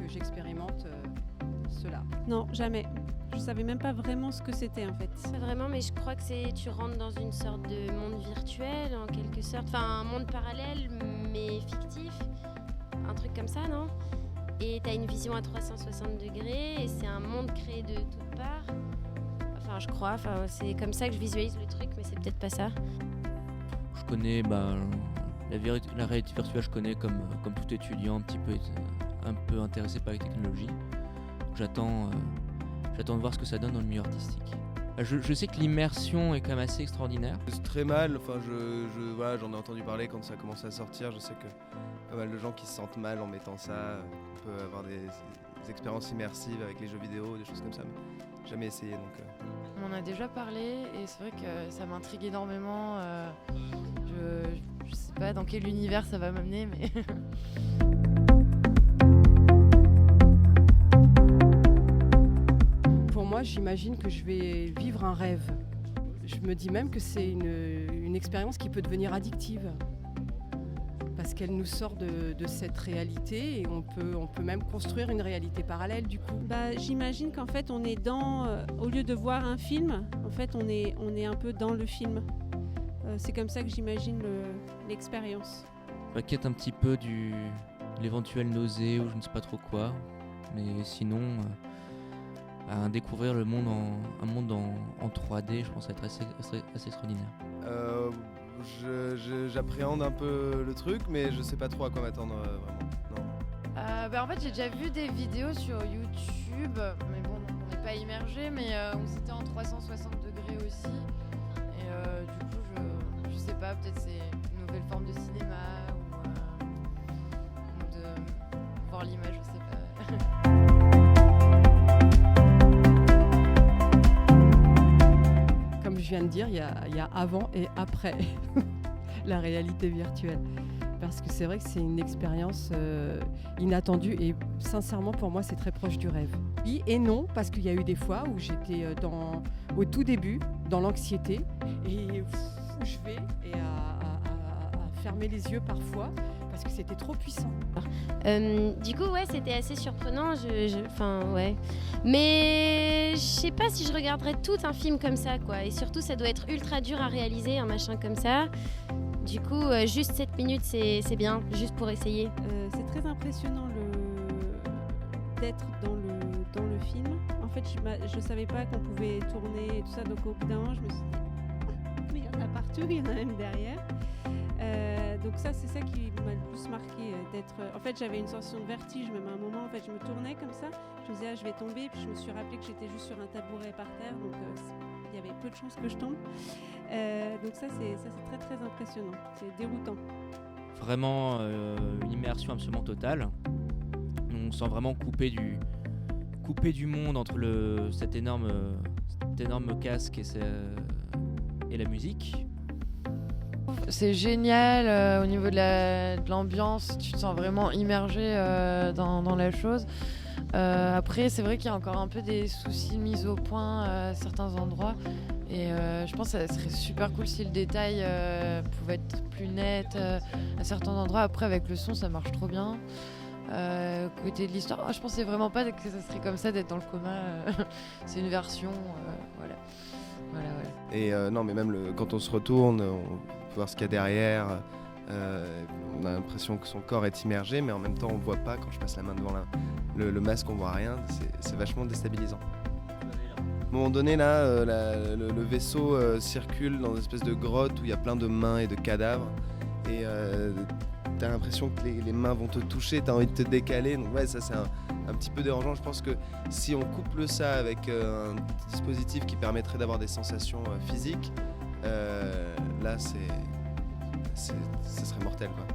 j'expérimente cela. Non, jamais. Je savais même pas vraiment ce que c'était en fait. Pas vraiment, mais je crois que tu rentres dans une sorte de monde virtuel en quelque sorte, enfin un monde parallèle mais fictif, un truc comme ça, non ? Et t'as une vision à 360 degrés et c'est un monde créé de toutes parts. Enfin, je crois, c'est comme ça que je visualise le truc, mais c'est peut-être pas ça. Je connais la réalité virtuelle, je connais comme tout étudiant un peu intéressé par les technologies. J'attends de voir ce que ça donne dans le milieu artistique. Je sais que l'immersion est quand même assez extraordinaire. C'est très mal, enfin, voilà, j'en ai entendu parler quand ça a commencé à sortir. Je sais que pas mal de gens qui se sentent mal en mettant ça. On peut avoir des expériences immersives avec les jeux vidéo, des choses comme ça, mais jamais essayé. On en a déjà parlé et c'est vrai que ça m'intrigue énormément. Je sais pas dans quel univers ça va m'amener, mais... Pour moi, j'imagine que je vais vivre un rêve. Je me dis même que c'est une expérience qui peut devenir addictive. Parce qu'elle nous sort de cette réalité et on peut même construire une réalité parallèle du coup. J'imagine qu'en fait on est au lieu de voir un film, en fait on est un peu dans le film. C'est comme ça que j'imagine l'expérience. Je m'inquiète un petit peu l'éventuelle nausée ou je ne sais pas trop quoi, mais sinon découvrir un monde en 3D, je pense que ça va être assez extraordinaire. J'appréhende un peu le truc, mais je sais pas trop à quoi m'attendre vraiment. Non. En fait, j'ai déjà vu des vidéos sur YouTube, mais bon, on n'est pas immergé, mais où c'était en 360 degrés aussi. Et du coup, je sais pas, peut-être c'est une nouvelle forme de cinéma ou de voir l'image, je sais pas. Comme je viens de dire, il y a avant et après la réalité virtuelle. Parce que c'est vrai que c'est une expérience inattendue et sincèrement pour moi c'est très proche du rêve. Oui et non, parce qu'il y a eu des fois où j'étais au tout début dans l'anxiété et je vais et à fermer les yeux parfois parce que c'était trop puissant. Du coup, ouais, c'était assez surprenant. Ouais. Mais je sais pas si je regarderais tout un film comme ça, quoi. Et surtout, ça doit être ultra dur à réaliser, un machin comme ça. Du coup, juste 7 minutes, c'est bien, juste pour essayer. C'est très impressionnant d'être dans le film. En fait, je savais pas qu'on pouvait tourner et tout ça, donc au bout d'un moment, je me suis dit, mais il y en a partout, il y en a même derrière. Donc ça, c'est ça qui m'a le plus marqué d'être. En fait, j'avais une sensation de vertige, même à un moment. En fait, je me tournais comme ça, je me disais je vais tomber, puis je me suis rappelé que j'étais juste sur un tabouret par terre, donc il y avait peu de chances que je tombe. Donc ça, c'est très très impressionnant. C'est déroutant. Vraiment une immersion absolument totale. On se sent vraiment coupé du monde entre cet énorme casque et la musique. C'est génial au niveau de l'ambiance, tu te sens vraiment immergé dans la chose. Après, c'est vrai qu'il y a encore un peu des soucis de mise au point à certains endroits. Et je pense que ça serait super cool si le détail pouvait être plus net à certains endroits. Après, avec le son, ça marche trop bien. Côté de l'histoire, je pensais vraiment pas que ça serait comme ça d'être dans le coma. C'est une version, voilà. Et non, mais même quand on se retourne, on peut voir ce qu'il y a derrière. On a l'impression que son corps est immergé, mais en même temps, on voit pas. Quand je passe la main devant le masque, on voit rien. C'est vachement déstabilisant. À un moment donné, là, le vaisseau circule dans une espèce de grotte où il y a plein de mains et de cadavres. Et t'as l'impression que les mains vont te toucher, t'as envie de te décaler. Donc ouais, ça c'est un petit peu dérangeant. Je pense que si on couple ça avec un dispositif qui permettrait d'avoir des sensations physiques, là ça serait mortel, quoi.